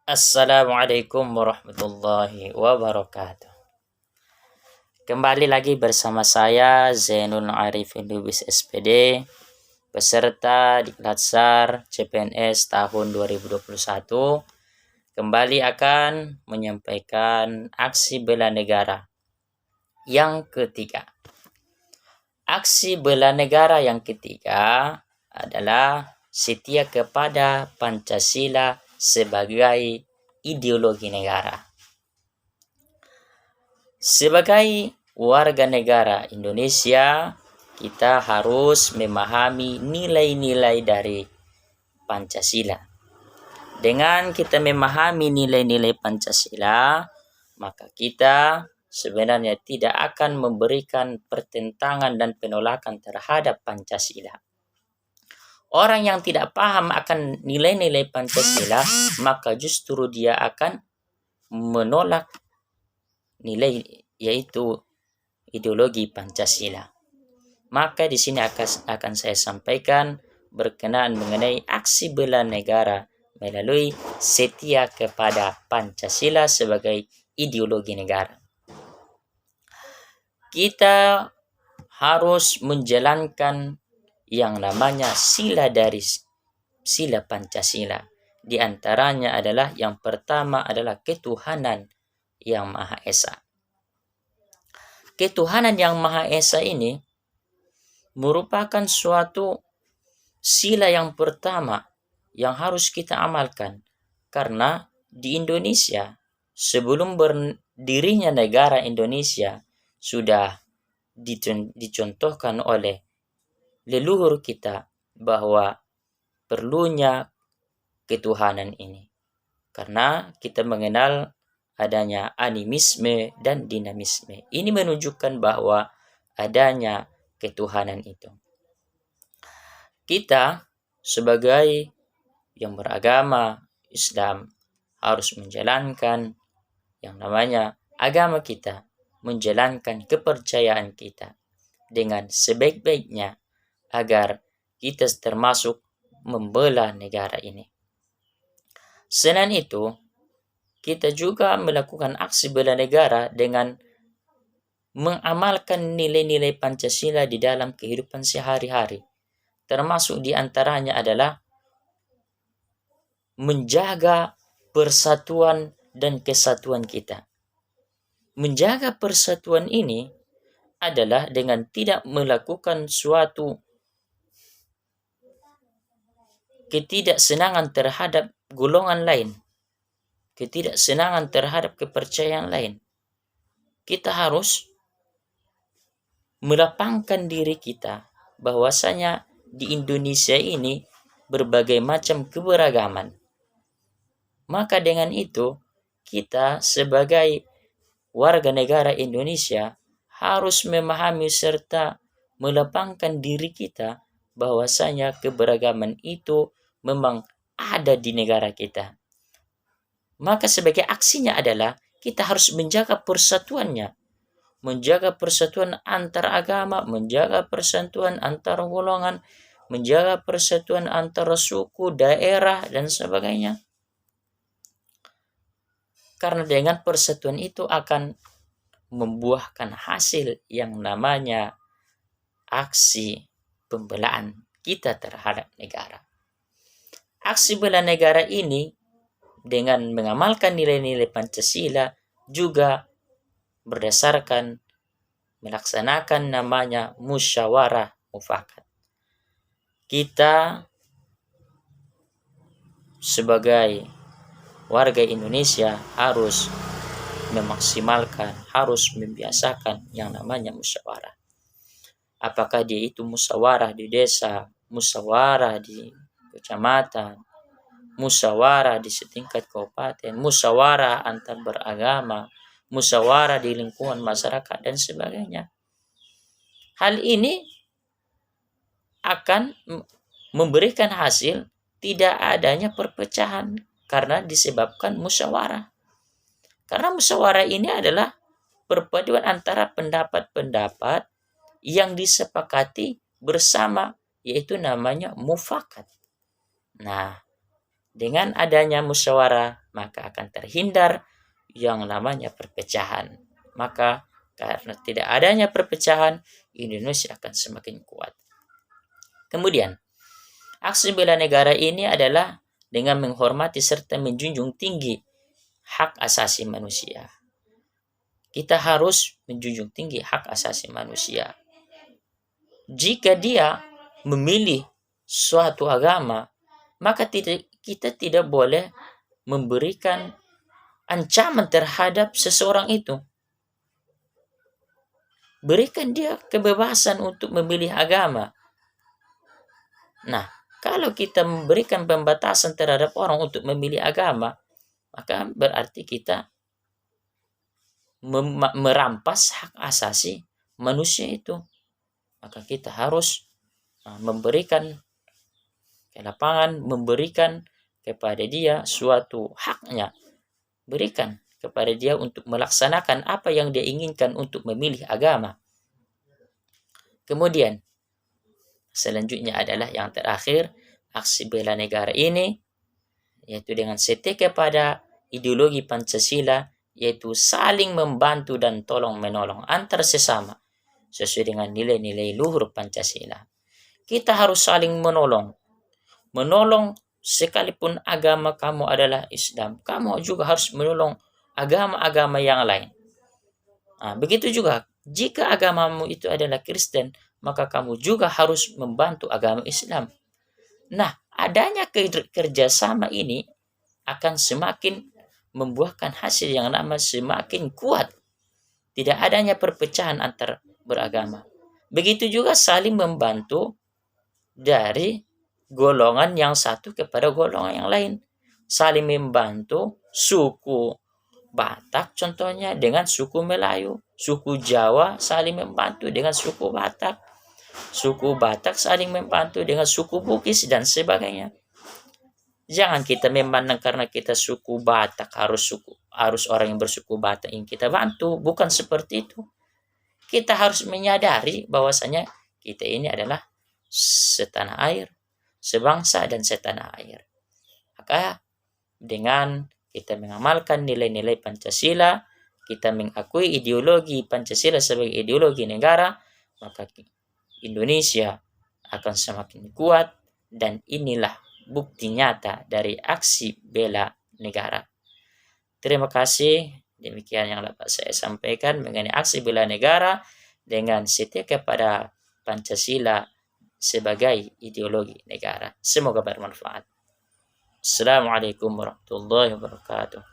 Assalamualaikum warahmatullahi wabarakatuh. Kembali lagi bersama saya Zainul Arifin Lubis SPD, peserta Diklat SAR CPNS tahun 2021. Kembali akan menyampaikan aksi bela negara yang ketiga. Aksi bela negara yang ketiga adalah setia kepada Pancasila sebagai ideologi negara. Sebagai warga negara Indonesia, kita harus memahami nilai-nilai dari Pancasila. Dengan kita memahami nilai-nilai Pancasila, maka kita sebenarnya tidak akan memberikan pertentangan dan penolakan terhadap Pancasila. Orang yang tidak paham akan nilai-nilai Pancasila, maka justru dia akan menolak nilai yaitu ideologi Pancasila. Maka di sini akan saya sampaikan berkenaan mengenai aksi bela negara melalui setia kepada Pancasila sebagai ideologi negara. Kita harus menjalankan yang namanya sila dari sila Pancasila. Di antaranya adalah yang pertama adalah ketuhanan yang Maha Esa. Ketuhanan yang Maha Esa ini merupakan suatu sila yang pertama yang harus kita amalkan, karena di Indonesia sebelum berdirinya negara Indonesia sudah dicontohkan oleh leluhur kita bahwa perlunya ketuhanan ini, karena kita mengenal adanya animisme dan dinamisme. Ini menunjukkan bahwa adanya ketuhanan itu. Kita sebagai yang beragama Islam harus menjalankan yang namanya agama kita, menjalankan kepercayaan kita dengan sebaik-baiknya agar kita termasuk membela negara ini. Selain itu, kita juga melakukan aksi bela negara dengan mengamalkan nilai-nilai Pancasila di dalam kehidupan sehari-hari. Termasuk di antaranya adalah menjaga persatuan dan kesatuan kita. Menjaga persatuan ini adalah dengan tidak melakukan suatu ketidaksenangan terhadap golongan lain, ketidaksenangan terhadap kepercayaan lain. Kita harus melapangkan diri kita bahwasanya di Indonesia ini berbagai macam keberagaman. Maka dengan itu kita sebagai warga negara Indonesia harus memahami serta melapangkan diri kita bahwasanya keberagaman itu memang ada di negara kita. Maka sebagai aksinya adalah kita harus menjaga persatuannya, menjaga persatuan antar agama, menjaga persatuan antar golongan, menjaga persatuan antara suku, daerah, dan sebagainya. Karena dengan persatuan itu akan membuahkan hasil yang namanya aksi pembelaan kita terhadap negara. Aksi bela negara ini dengan mengamalkan nilai-nilai Pancasila juga berdasarkan melaksanakan namanya musyawarah mufakat. Kita sebagai warga Indonesia harus memaksimalkan, harus membiasakan yang namanya musyawarah. Apakah dia itu musyawarah di desa, musyawarah di kecamatan, musyawarah di setingkat kabupaten, musyawarah antar beragama, musyawarah di lingkungan masyarakat, dan sebagainya. Hal ini akan memberikan hasil tidak adanya perpecahan karena disebabkan musyawarah. Karena musyawarah ini adalah perpaduan antara pendapat-pendapat yang disepakati bersama, yaitu namanya mufakat. Nah, Dengan adanya musyawarah, maka akan terhindar yang namanya perpecahan. Maka karena tidak adanya perpecahan, Indonesia akan semakin kuat. Kemudian, aksi bela negara ini adalah dengan menghormati serta menjunjung tinggi hak asasi manusia. Kita harus menjunjung tinggi hak asasi manusia. Jika dia memilih suatu agama, maka kita tidak boleh memberikan ancaman terhadap seseorang itu. Berikan dia kebebasan untuk memilih agama. Nah, kalau kita memberikan pembatasan terhadap orang untuk memilih agama, maka berarti kita merampas hak asasi manusia itu. Maka kita harus memberikan kelapangan, memberikan kepada dia suatu haknya. Berikan kepada dia untuk melaksanakan apa yang dia inginkan untuk memilih agama. Kemudian, selanjutnya adalah yang terakhir, aksi bela negara ini, yaitu dengan setia kepada ideologi Pancasila, yaitu saling membantu dan tolong-menolong antar sesama, sesuai dengan nilai-nilai luhur Pancasila. Kita harus saling menolong sekalipun agama kamu adalah Islam, kamu juga harus menolong agama-agama yang lain. Begitu juga jika agamamu itu adalah Kristen, maka kamu juga harus membantu agama Islam. Nah, adanya kerjasama ini akan semakin membuahkan hasil yang nama semakin kuat. Tidak adanya perpecahan antar beragama. Begitu juga saling membantu dari golongan yang satu kepada golongan yang lain. Saling membantu suku Batak contohnya dengan suku Melayu, suku Jawa saling membantu dengan suku Batak, suku Batak saling membantu dengan suku Bugis dan sebagainya. Jangan kita memandang karena kita suku Batak harus orang yang bersuku Batak yang kita bantu, bukan seperti itu. Kita harus menyadari bahwasanya kita ini adalah setanah air, sebangsa dan setanah air. Maka dengan kita mengamalkan nilai-nilai Pancasila, kita mengakui ideologi Pancasila sebagai ideologi negara, maka Indonesia akan semakin kuat, dan inilah bukti nyata dari aksi bela negara. Terima kasih. Demikian yang dapat saya sampaikan mengenai aksi bela negara dengan setia kepada Pancasila sebagai ideologi negara. Semoga bermanfaat. Assalamualaikum warahmatullahi wabarakatuh.